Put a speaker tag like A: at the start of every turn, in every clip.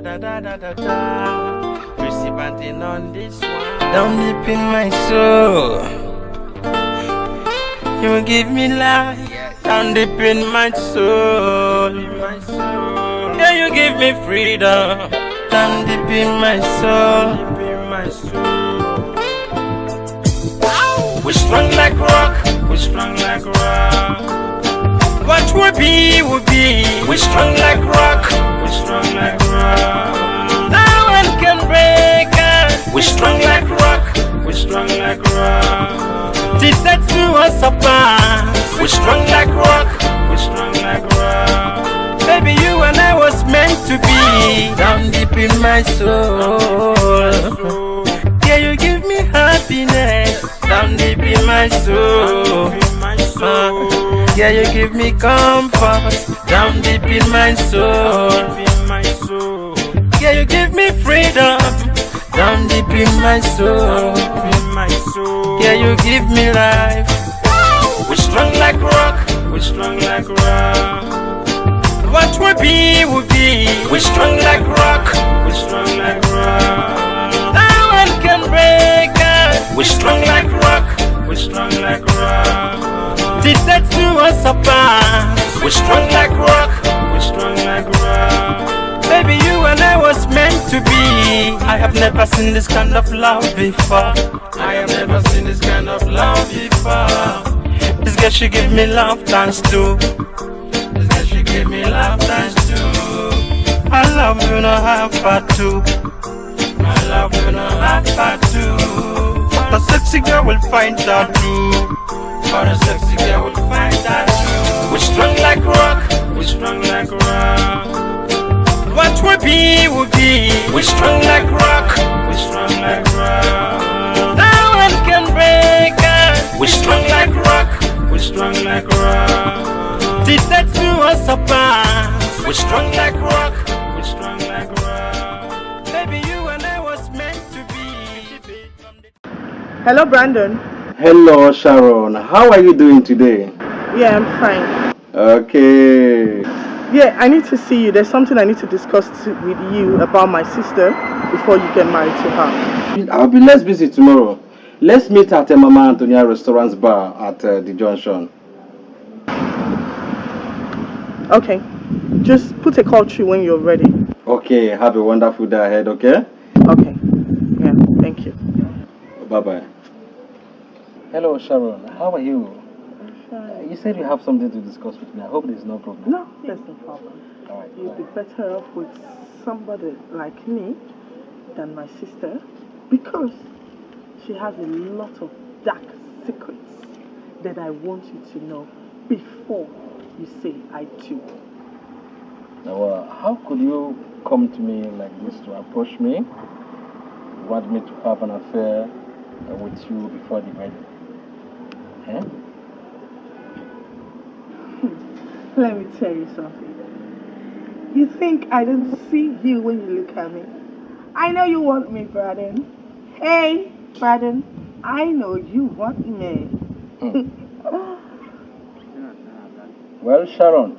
A: da da da da da. Receiving on this one. Down deep in my soul, you give me life. Down deep in my soul, yeah, you give me freedom. Down deep in my soul, we strong like rock, we strong like rock. What will be, will be. We strong like rock, we strong like rock. No one can break us. We strong like rock, we strong like rock. Did that to us apart? We strong like rock, we strong like rock. Baby, you and I was meant to be. Down deep in my soul, yeah, you give me happiness. Down deep in my soul, yeah, you give me comfort. Down deep in my soul, yeah, you give me freedom. Down deep in my soul, yeah, you give me life. We strong like rock, we strong like rock. What will be, will be. We strong like rock, we strong like rock. No one can break us. We strong like rock, we strong like rock. Did that to us apart? We strong like rock, we strong like rock. Baby, you and I was meant to be. I have never seen this kind of love before. I have never seen this kind of love before. This girl, she give me love times two. This girl, she give me love times two. I love you, no half part two. I love you, no half part two. The sexy girl will find that too. For the sexy girl will find that too. We strong like rock, we strong like rock. What will be, will be. We strong like rock, we strong like rock. No one can break us. We strong like rock, we strong like rock. Did that to us apart? We strong like rock, we strong like rock. Baby, you and I was meant to be.
B: Hello, Brandon.
C: Hello, Sharon. How are you doing today?
B: Yeah, I'm fine.
C: Okay.
B: Yeah, I need to see you. There's something I need to discuss with you about my sister before you get married to her.
C: I'll be less busy tomorrow. Let's meet at Mama Antonia Restaurant's bar at the junction.
B: Okay. Just put a call through when you're ready.
C: Okay, have a wonderful day ahead, okay?
B: Okay. Yeah, thank you.
C: Bye-bye. Hello, Sharon. How are you? You said you have something to discuss with me. I hope there's no problem.
B: No, there's no problem.
C: All right.
B: You'd be better off with somebody like me than my sister because she has a lot of dark secrets that I want you to know before you say I do.
C: Now, how could you come to me like this to approach me? You want me to have an affair with you before the wedding? Eh?
B: Let me tell you something. You think I don't see you when you look at me? I know you want me, Braden. Hey, Braden, I know you want me.
C: Well, Sharon,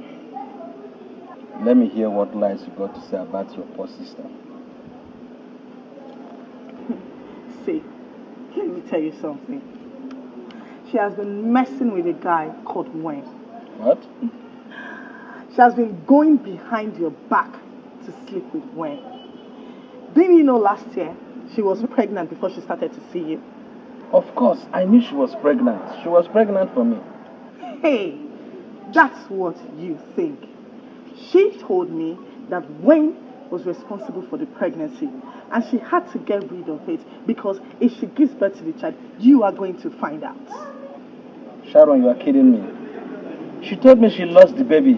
C: let me hear what lies you got to say about your poor sister.
B: See, let me tell you something. She has been messing with a guy called Wayne.
C: What?
B: She has been going behind your back to sleep with Wayne. Didn't you know last year she was pregnant before she started to see you?
C: Of course, I knew she was pregnant. She was pregnant for me.
B: Hey, that's what you think. She told me that Wayne was responsible for the pregnancy and she had to get rid of it because if she gives birth to the child, you are going to find out.
C: Sharon, you are kidding me. She told me she lost the baby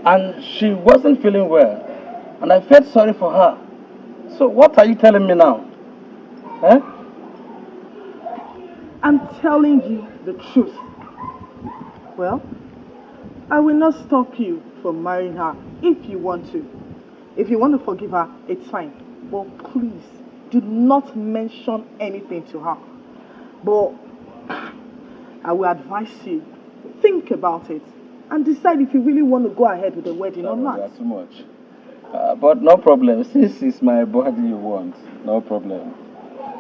C: and she wasn't feeling well. And I felt sorry for her. So what are you telling me now? Eh?
B: I'm telling you the truth. Well, I will not stop you from marrying her if you want to. If you want to forgive her, it's fine. But please, do not mention anything to her. But I will advise you, think about it and decide if you really want to go ahead with the wedding or not.
C: That's too much. But no problem. Since it's my body you want, no problem.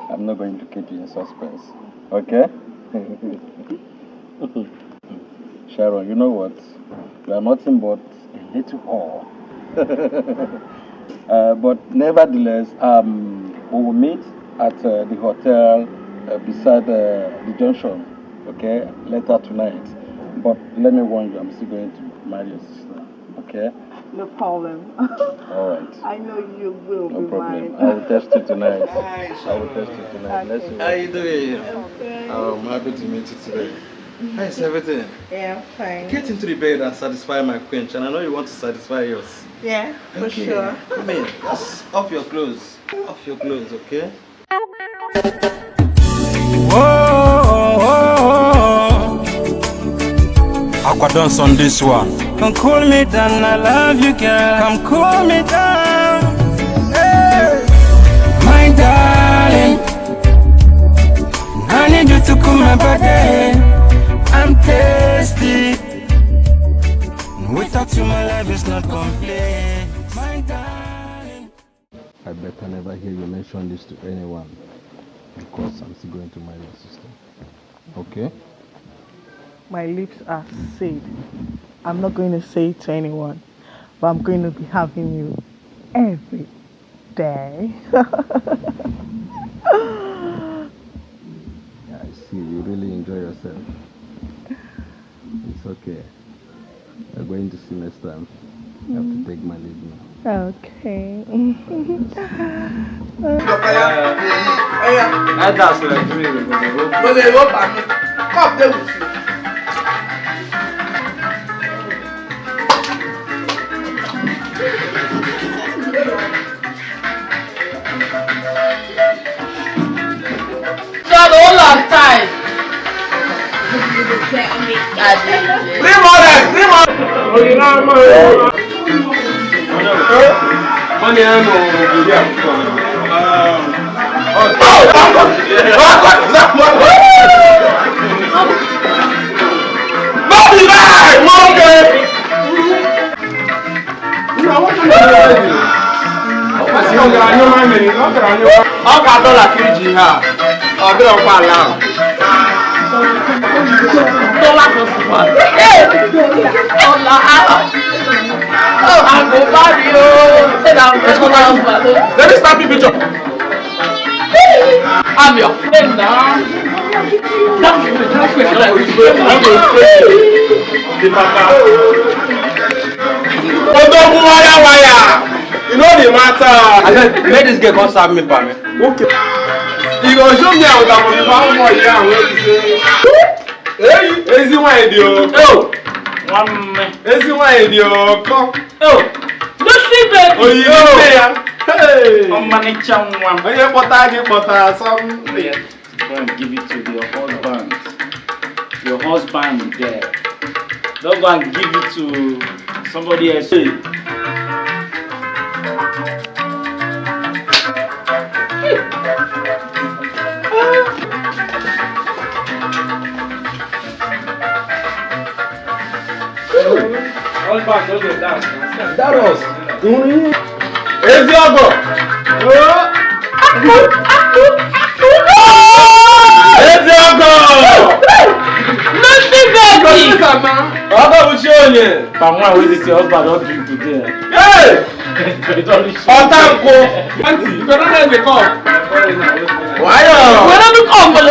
C: I'm not going to keep you in suspense. Okay? Sharon, you know what? You are nothing but a little whore. But nevertheless, we will meet at the hotel beside the junction, okay, later tonight. But let me warn you, I'm still going to marry your sister, okay?
B: No problem.
C: All right.
B: I know you will
C: No
B: be
C: problem.
B: mine.
C: I will test you tonight. I will test you tonight. Let's see.
D: How you doing?
B: Okay.
D: I'm happy to meet you today. How is everything?
B: Yeah, fine.
D: Get into the bed and satisfy my quench, and I know you want to satisfy yours.
B: Yeah, for sure.
D: Come in. Just off your clothes. Off your clothes, okay?
A: Whoa, Aqua dance on this one. Come cool me down, I love you, girl. Come cool me down, hey. My darling, I need you to cool my body. I'm thirsty. Without you, my life is not complete. My darling.
C: I better never hear you mention this to anyone because I'm still going to marry your sister. Okay?
B: My lips are sealed. I'm not going to say it to anyone, but I'm going to be having you every day.
C: Yeah, I see. You really enjoy yourself. It's okay. We're going to see next time. I have to take my leave now.
B: Okay.
D: That's like really
E: Shut all our time.
F: Let me start the picture.
E: I'm your friend now.
F: You know the matter.
D: I said, let this girl come serve me for me.
F: Okay. You go show me how to found more here and where you say. Hey, easy one idiot.
E: Oh,
F: Easy one idiot. Come.
E: oh, don't sleep, baby.
F: Oh, you know there. Hey.
E: Hey,
F: Oye butter something.
E: go and give it to your husband. Your husband there. Don't go and give it to somebody else.
F: That was. Ezi ogo. Ezi ogo.
E: Nothing, baby.
F: Ogo uchi onye.
E: Someone with this your husband don't drink today.
F: Hey. Otanko.
D: Auntie, you cannot let me come.
F: Why?
E: When I look on, but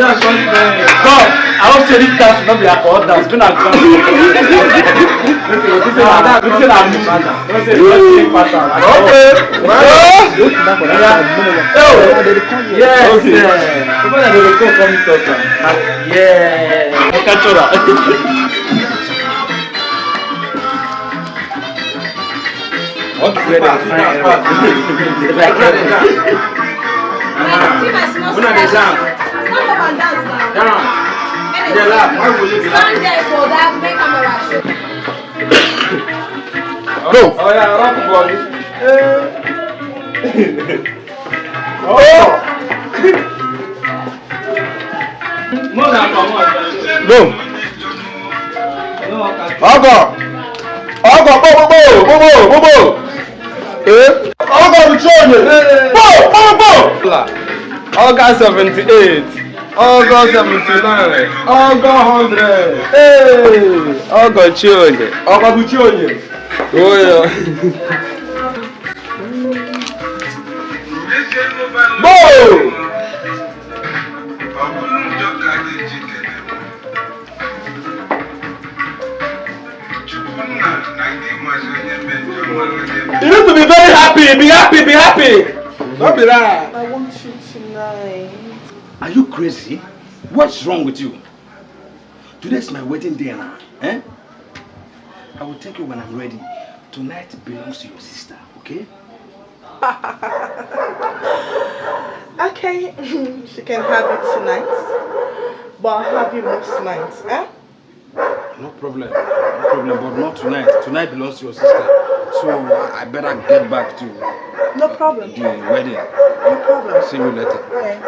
F: Nice one.
E: I don't say this dance not be alcohol dance, been a dance.
F: What is it? Dance.
G: Stand up and dance now.
F: Dance. They laugh. Why would you be
G: Stand
F: laughing?
G: there for that make camera show.
F: Go. Oh yeah, rock body. Oh.
E: More than come on.
F: Go. Ọgọ. Ọgọ bobo. Ọgọ Ucheonye. Bo. Ọgọ 78. Ọgọ 79. Ọgọ 100. Ọgọ Ucheonye. Ọgọ Ucheonye. Oh yeah. Bo. You need to be very happy. Be happy. Don't be that.
B: I want you tonight.
C: Are you crazy? What's wrong with you? Today's my wedding day now. Eh? I will take you when I'm ready. Tonight belongs to your sister, okay?
B: Okay, she can have it tonight. But I'll have you most nights, eh?
C: No problem, but not tonight. Tonight belongs to your sister. So I better get back to
B: No problem.
C: the wedding.
B: No problem.
C: See you later.
B: Okay.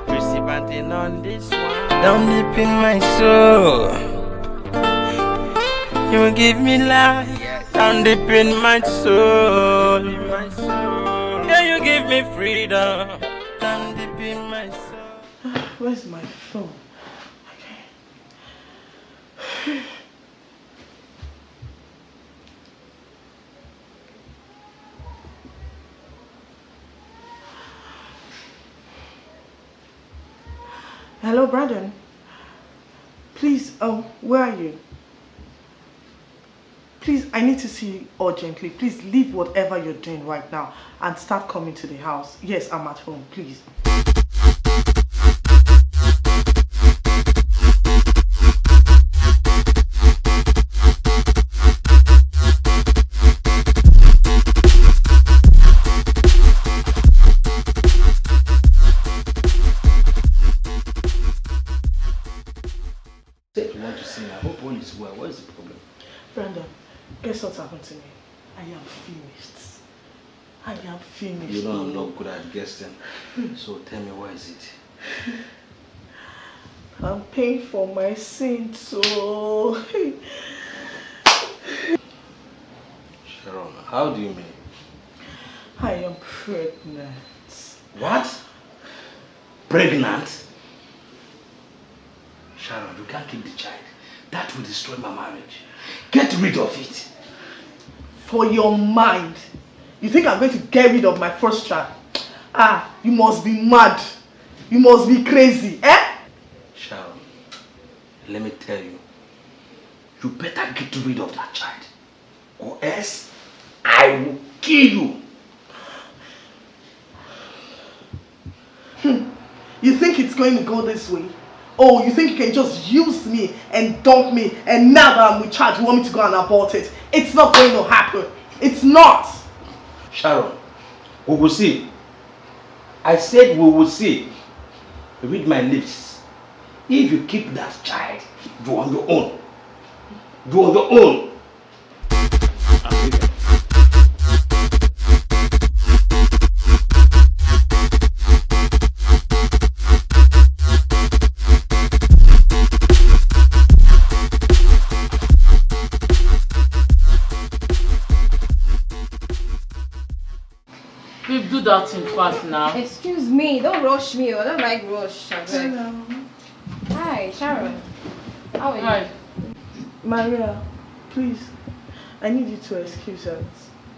A: Receiving on this one. Down deep in my soul, you give me life. Down deep in my soul, yeah, you give me freedom. Down deep in my soul.
B: Where's my phone? Okay. Hello, Brandon. Please, where are you? Please, I need to see you urgently. Please leave whatever you're doing right now and start coming to the house. Yes, I'm at home, please.
C: You want to sing? I hope all is well. What is the problem?
B: Brandon, guess what happened to me? I am finished. I am finished.
C: You know I'm not good at guessing. So tell me, why is it?
B: I'm paying for my sins, so...
C: Sharon, how do you mean?
B: I am pregnant.
C: What? Pregnant? Sharon, you can't keep the child. That will destroy my marriage. Get rid of it.
B: For your mind. You think I'm going to get rid of my first child? Ah, you must be mad. You must be crazy, eh?
C: Sharon, let me tell you. You better get rid of that child. Or else, I will kill you.
B: You think it's going to go this way? Oh, you think you can just use me and dump me, and now that I'm with child, you want me to go and abort it? It's not going to happen. It's not.
C: Sharon, we will see. I said we will see. Read my lips. If you keep that child, you're on your own. You're on your own.
H: Babe, do that thing fast now.
G: Excuse me, don't rush me. I don't like rush.
B: Hello.
G: Hi, Sharon. How are you?
H: Hi.
B: Maria, please, I need you to excuse us.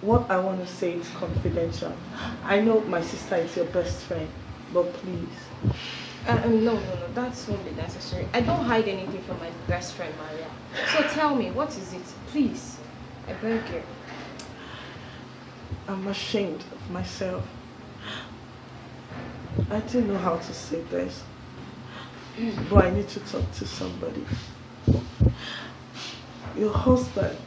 B: What I want to say is confidential. I know my sister is your best friend, but please.
G: No, that won't be necessary. I don't hide anything from my best friend, Maria. So tell me, what is it? Please, I beg you.
B: I'm ashamed of myself. I don't know how to say this, but I need to talk to somebody. Your husband,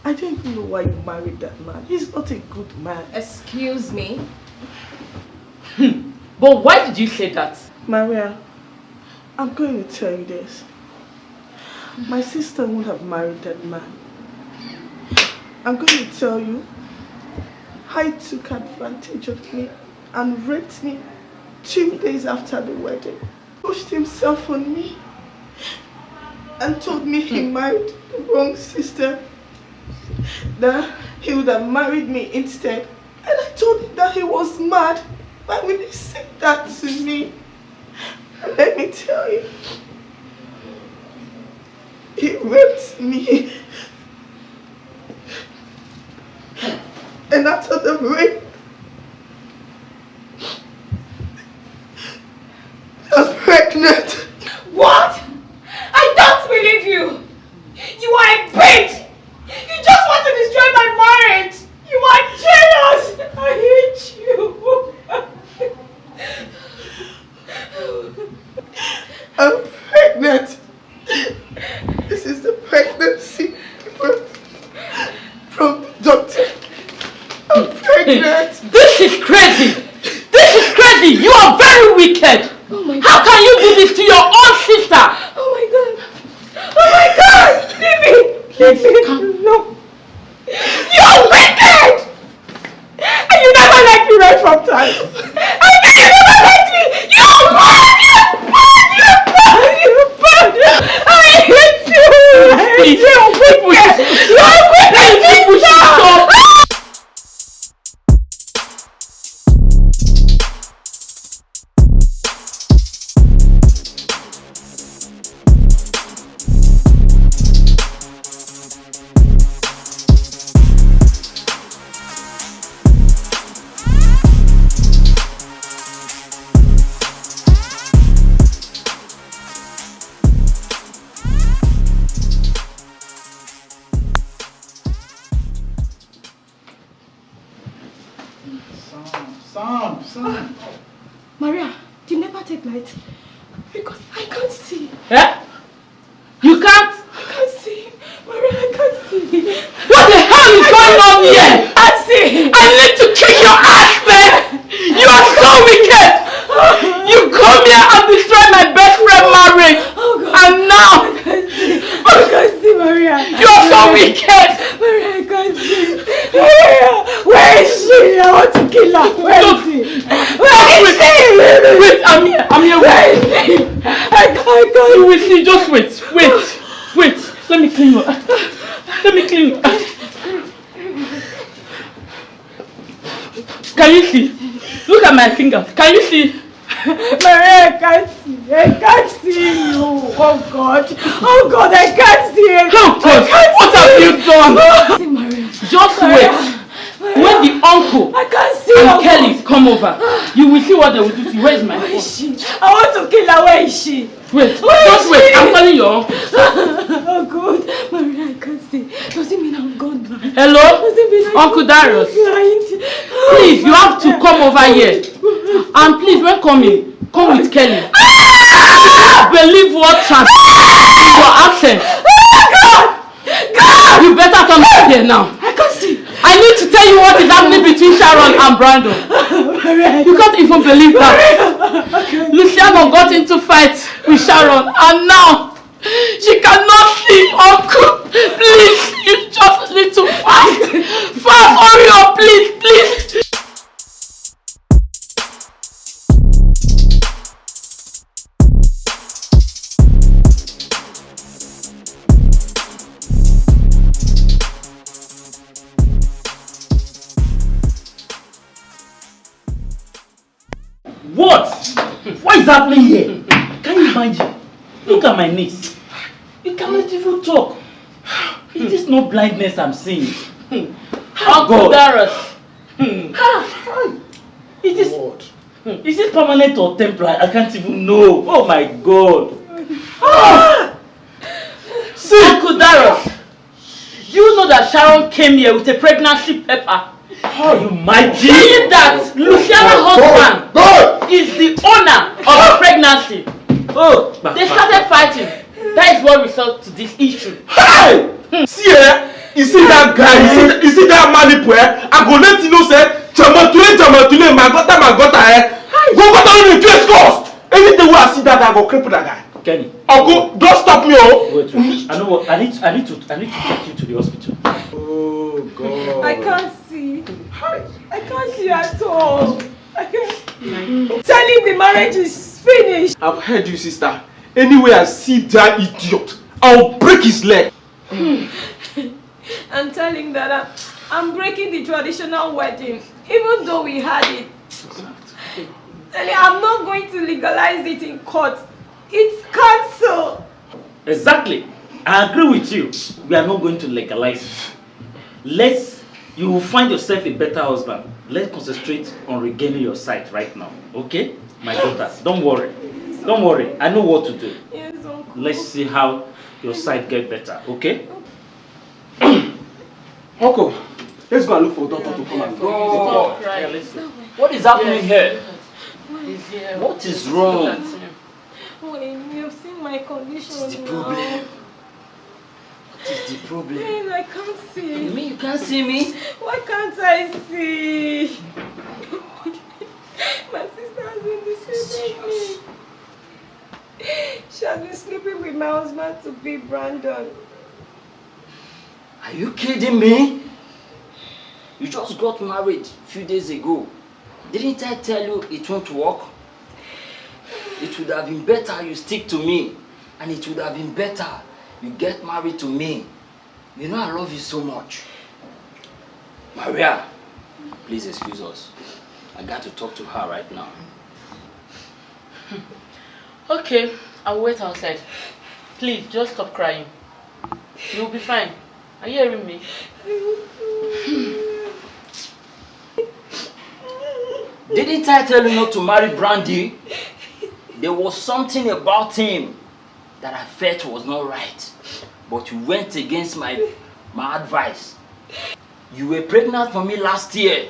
B: I I don't even know why you married that man. He's not a good man.
G: Excuse me?
H: But why did you say that?
B: Maria, I'm going to tell you this. My sister wouldn't have married that man. I'm going to tell you, I took advantage of me and raped me 2 days after the wedding. Pushed himself on me and told me he married the wrong sister. That he would have married me instead. And I told him that he was mad. Why would he say that to me? And let me tell you, he raped me. And after the rape, I was pregnant.
G: What? I don't believe you! You are a bitch! You just want to destroy my marriage! You are jealous! I hate you!
B: I'm pregnant. This is the pregnancy from the doctor. I'm pregnant.
H: This is crazy! This is crazy! You are very wicked!
G: Oh my God.
H: How can you do this to your own sister?
G: Oh my God! Oh my God! Leave me! Leave me! No!
B: You're wicked! And you never liked me right from time. I know you never liked me! You're bad! You're bad! You're bad! You're bad! I hate you! I hate you! Wicked! You're wicked!
H: People should stop!
E: Sam.
G: Maria, you never take light. Because I can't see.
H: Eh? You can't?
G: I can't see. Maria, I can't see.
H: What the hell is going on here?
G: I see.
H: I need to kick your ass, man! You are so wicked! You come here and destroy my best friend marriage!
G: Oh God.
H: And now!
G: I can't see, Maria.
H: You are so wicked!
G: Maria, I can't see. Maria, where is she? I want to kill her. Where is she? Where is she?
H: Wait, I'm here.
G: Where is she? I can't.
H: You will see, just wait. Let me clean you. Can you see? Look at my fingers. Can you see?
G: Maria, I can't see. I can't see you. Oh God, I can't see it.
H: Oh God, what have you done?
G: See, Maria.
H: Just wait. When the uncle
G: I can't see
H: and
G: her.
H: Kelly come over, you will see what they will do to you. Where is my phone?
G: Where is she? I want to kill her. Where is she?
H: Wait,
G: Where
H: just
G: is
H: wait.
G: she?
H: I'm calling your uncle.
G: Oh God, Maria, I can't see. Does it mean I'm gone blind?
H: Hello?
G: Does it mean
H: Uncle Darius.
G: blind?
H: Please, you have to come over here. And please, when coming, come with Kelly. Believe what transpired in your absence. God! You better come over here now.
G: I can't see.
H: I need to tell you what is happening between Sharon and Brandon. You can't even believe that. Luciano got into fight with Sharon and now she cannot see Uncle. Please, you just need to fight. Hurry up, please.
E: What? What is happening here? Can you imagine? Look at my niece. You cannot even talk. Is this not blindness I'm seeing?
H: Uncle Darius.
E: Is this permanent or temporary? I can't even know. Oh my God.
H: See, Uncle Darius, do you know that Sharon came here with a pregnancy paper?
E: How you mighty?
H: Saying that Luciana's husband is the owner of the pregnancy. They started fighting. That is what resulted to this issue.
E: Hey! See here?
F: You see that guy? You see that manipulator? I go let you know, say, Jamatule, my gutter, Go down in the face first. Anything where I see that, I go cripple that guy.
E: Kenny.
F: Uncle, don't stop me, oh.
E: Wait. I know what. I need to take you to the hospital.
F: Oh God.
G: I can't see. I can't see at all. I can't. Tell him the marriage is finished.
F: I've heard you, sister. Anywhere I see that idiot, I'll break his leg.
G: And tell him that I'm breaking the traditional wedding, even though we had it. And I'm not going to legalize it in court. It's cancelled.
E: Exactly. I agree with you. We are not going to legalize it. You will find yourself a better husband. Let's concentrate on regaining your sight right now. Okay? My daughter, don't worry. Don't worry. I know what to do.
G: Yes, Uncle.
E: Let's see how your sight get better. Okay?
F: Uncle, let's go and look for a doctor to come and
E: go. Yeah, listen. What is happening here? What is wrong?
G: Wait, you've seen my condition.
E: What is the problem? What is the problem?
G: Man, I can't see.
E: You mean you can't see me?
G: Why can't I see? My sister has been deceiving me. She has been sleeping with my husband to be Brandon.
E: Are you kidding me? You just got married a few days ago. Didn't I tell you it won't work? It would have been better you stick to me. And it would have been better you get married to me. You know I love you so much. Maria, please excuse us. I got to talk to her right now.
H: Okay, I'll wait outside. Please, just stop crying. You'll be fine. Are you hearing me?
E: Didn't I tell you not to marry Brandy? There was something about him that I felt was not right. But you went against my advice. You were pregnant for me last year.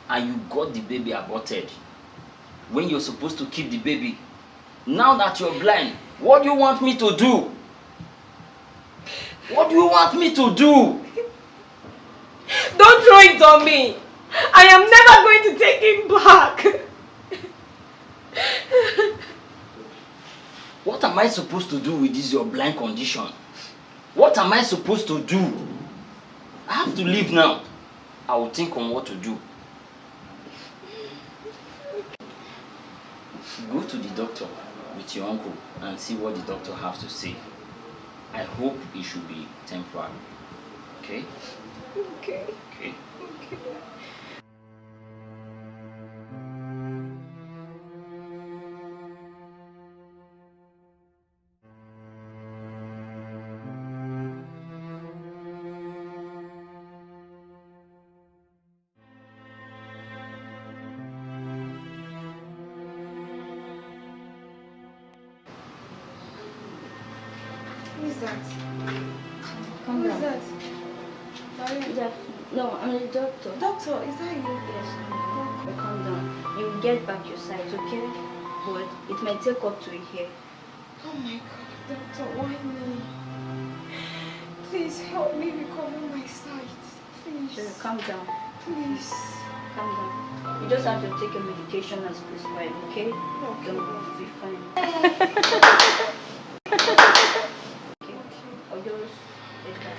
E: And you got the baby aborted. When you're supposed to keep the baby. Now that you're blind, what do you want me to do? What do you want me to do?
G: Don't throw it on me. I am never going to take him back.
E: What am I supposed to do with this your blind condition? What am I supposed to do? I have to leave now. I will think on what to do. Go to the doctor with your uncle and see what the doctor has to say. I hope it should be temporary. Okay?
G: Okay.
E: Okay.
G: Okay. Who is that?
I: Calm
G: Who is
I: down.
G: that?
I: Yeah. No, I'm the doctor.
G: Doctor, is that you?
I: Yes. Calm down. You will get back your sight, okay? But it might take up to a year.
G: Oh my God, doctor, why me? Please help me recover my sight. Please.
I: Sure, calm down.
G: Please.
I: Calm down. You just have to take your medication as prescribed, okay?
G: Okay.
I: Then we'll be fine. Okay. I'll just let that.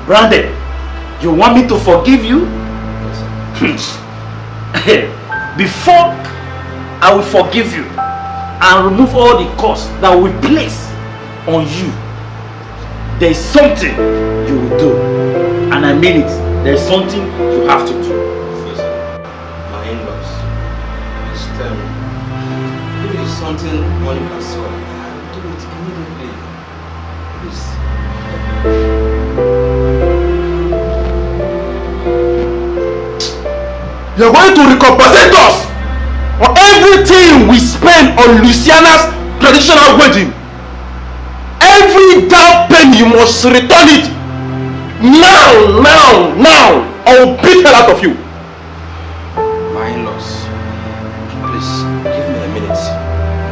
J: Brandon, you want me to forgive you? Before I will forgive you and remove all the costs that we place on you, there is something you will do. And I mean it. There is something you have to do.
D: My in-laws, please tell me. If it is something money can solve, I'll do it immediately. Please.
F: You're going to recompensate us for everything we spend on Luciana's traditional wedding. Every down penny, you must return it. Now, I will beat hell out of you.
D: My in-laws, please give me a minute.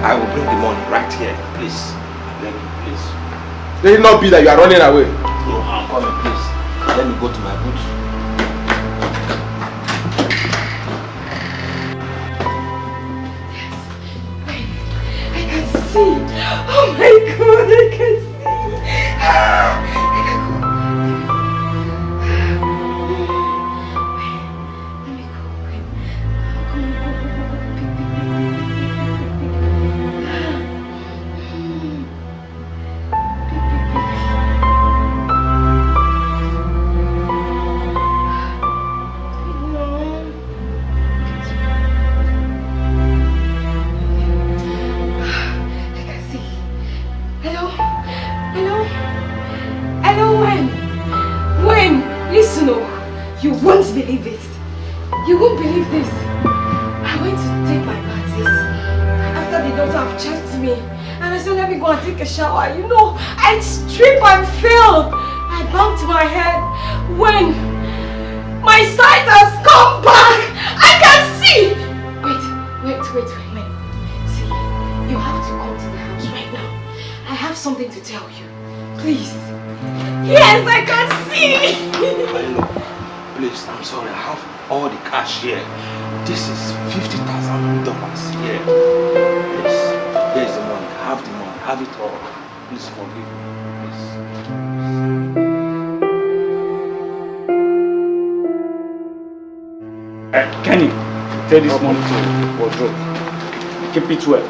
D: I will bring the money right here. Please. Thank you, please.
F: Let it not be that you are running away.
D: No, I'm coming, please. Let me go to my booth.
G: See. Oh my God, I can see. You won't believe this. You won't believe this. I went to take my parties. After the doctor have checked me, and I said, let me go and take a shower. You know, I tripped and fell. I bumped my head when my sight has come back. I can see. Wait. See, you have to come to the house right now. I have something to tell you. Please. Yes, I can see.
D: Please, I'm sorry, I have all the cash here. This is $50,000 here. Please, here's the money, have the money, have it all. Please forgive me, please.
J: Kenny, take this money to wardrobe. Keep it well.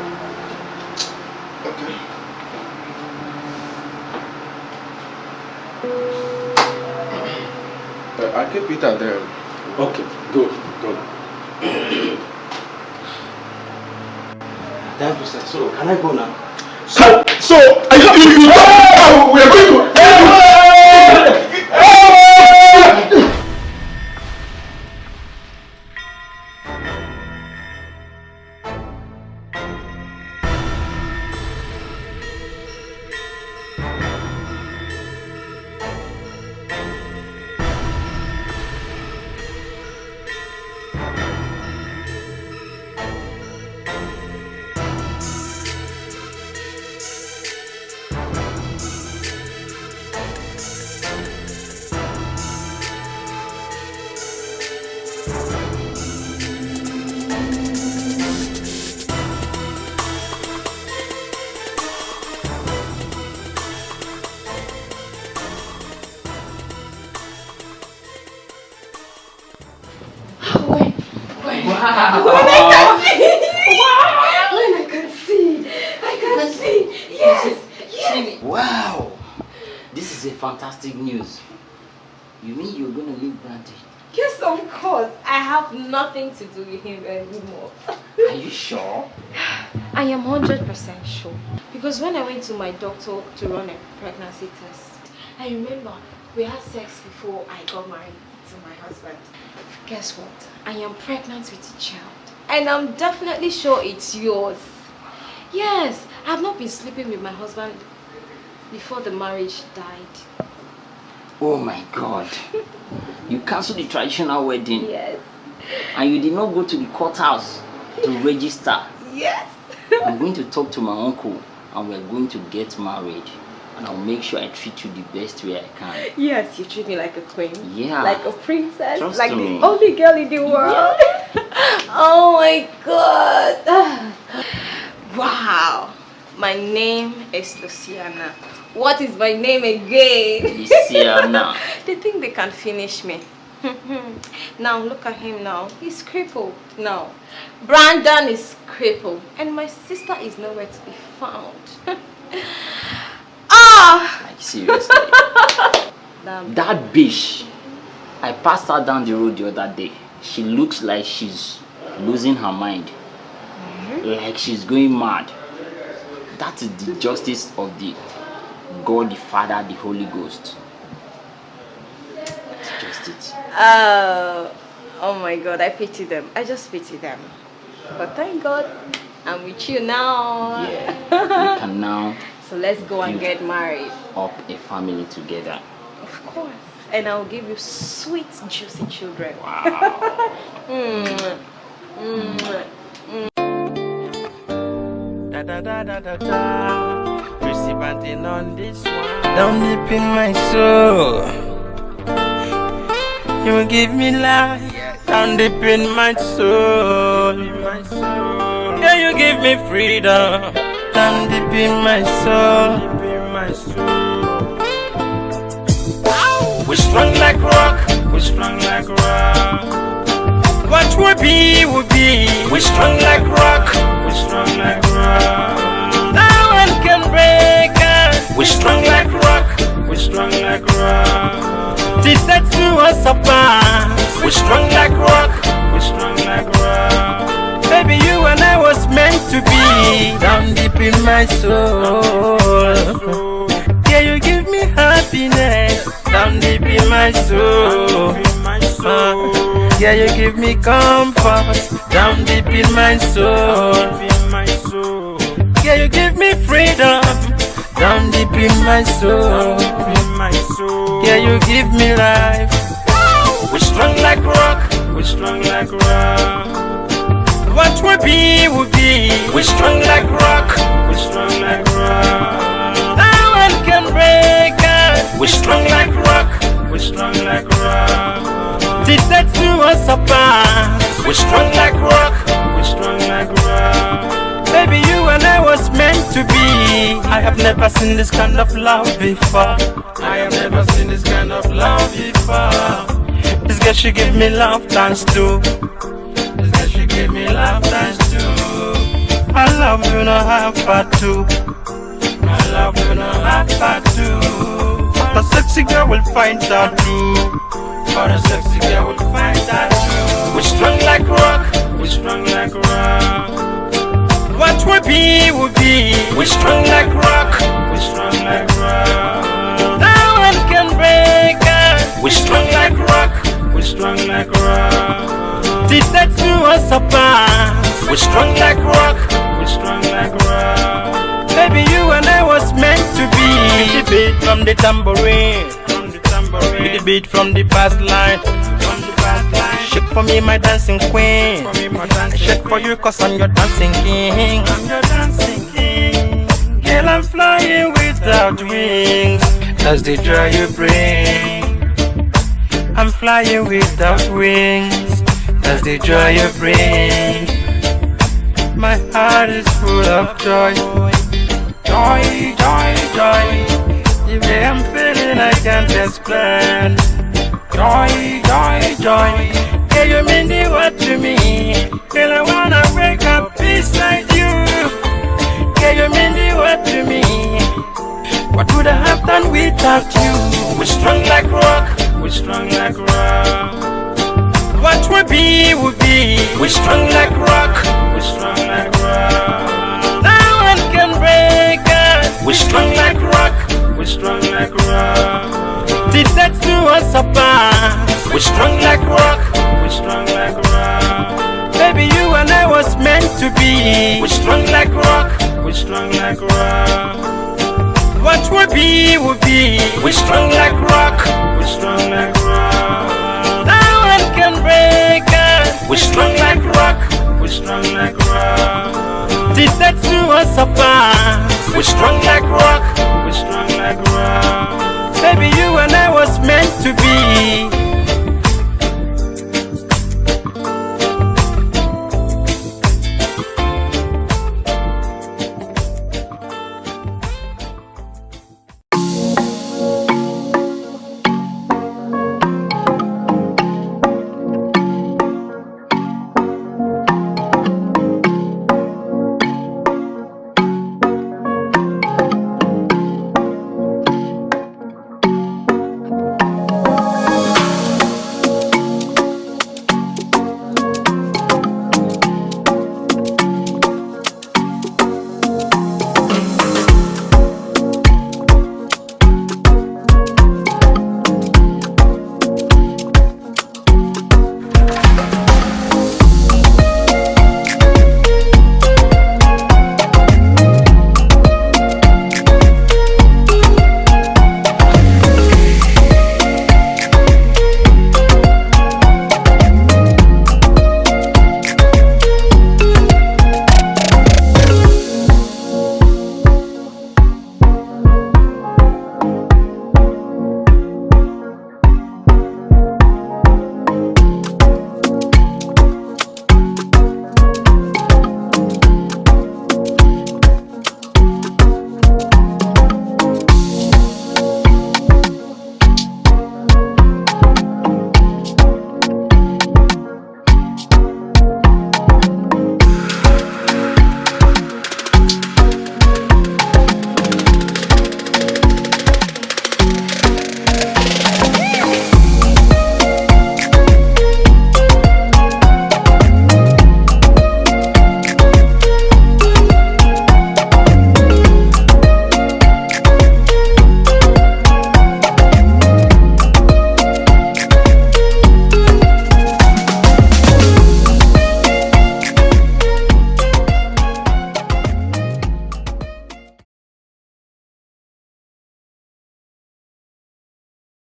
F: I keep it at them.
J: Okay, good.
D: Thank you, sir. So, can I go now?
F: So, we are going to...
E: Wow! This is a fantastic news. You mean you're going to leave Brandy?
G: Yes, of course. I have nothing to do with him anymore.
E: Are you sure?
G: I am 100% sure. Because when I went to my doctor to run a pregnancy test, I remember we had sex before I got married to my husband. Guess what? I am pregnant with a child. And I'm definitely sure it's yours. Yes, I've not been sleeping with my husband before the marriage died.
E: Oh my God. You cancelled the traditional wedding.
G: Yes.
E: And you did not go to the courthouse to register.
G: Yes.
E: I'm going to talk to my uncle and we're going to get married. And I'll make sure I treat you the best way I can.
G: Yes, you treat me like a queen.
E: Yeah.
G: Like a princess.
E: Trust
G: like
E: me.
G: the only girl in the world. Yeah. Oh my God. Wow. My name is Luciana. What is my name again?
E: Luciana.
G: They think they can finish me. Now look at him now. He's crippled now. Brandon is crippled. And my sister is nowhere to be found.
E: Like seriously. That bitch. I passed her down the road the other day. She looks like she's losing her mind. Like she's going mad. That is the justice of the God, the Father, the Holy Ghost. That's just it.
G: Oh my God, I pity them. I just pity them. But thank God, I'm with you now.
E: Yeah, we can now.
G: So let's go and get married.
E: Up a family together.
G: Of course. And I'll give you sweet, juicy children.
E: Wow.
A: Da da da da da da. Receiving on this one. Down deep in my soul, you give me life. Down deep in my soul, yeah, you give me freedom. Down deep in my soul, we're strong like rock. We're strong like rock. What will be, will be. We're strong like rock. We're strong like rock. No one can break us. We're strong like rock. We're strong like rock. Did that to us apart. We're strong like rock. We're strong like rock. Baby, you and I was meant to be. Down deep in my soul. Yeah, you give me happiness. Down deep in my soul. Yeah, you give me comfort. Down deep in my soul. Yeah, you give me freedom. Down deep in my soul. Yeah, you give me life. We're strong like rock. We're strong like rock. What will be, will be. We're strong like rock. We're strong like rock. No one can break us. We're strong like rock. We're strong like rock. Did that to us apart. We're strong like rock. We're strong like rock. Baby, you and I was meant to be. I have never seen this kind of love before. I have never seen this kind of love before. This girl, she give me love times two. This girl, she give me love times two. I love you, no half part two. I love you, no half part two. The sexy girl will find that too. For the sexy girl will find that too. We're strong like rock. We're strong like rock. What will be, will be. We're strong like rock. We're strong like rock. No one can break us. We're strong like rock. We're strong like rock. Did that to us apart. We're strong like rock. We're strong like rock. Baby, you and I was meant to be. With the beat from the tambourine. With the beat from the bass line. Shake for me, my dancing queen. Shake for you, cause I'm your dancing king. Girl, I'm flying without wings. That's the joy you bring. I'm flying without wings. That's the joy you bring. My heart is full of joy. Joy, joy, joy. The way I'm feeling, I can't explain. Joy, joy, joy. Yeah, you mean the word to me. Girl, I wanna wake up beside you. Yeah, you mean the word to me. What would I have done without you? We're strong like rock. We're strong like rock. What will be, will be. We're strong like rock. We're strong like rock. No one can break us. We're strong like rock. We're strong like rock. Did that to us apart. We're strong like rock. We're strong like rock. Baby, you and I was meant to be. We're strong like rock. We're strong like rock. What will be, will be. We're strong like rock. We're strong like rock. No one can break us. We're strong like rock. We're strong like rock. Did that to us apart. We're strong like rock. We're strong like rock. Baby, you and I was meant to be.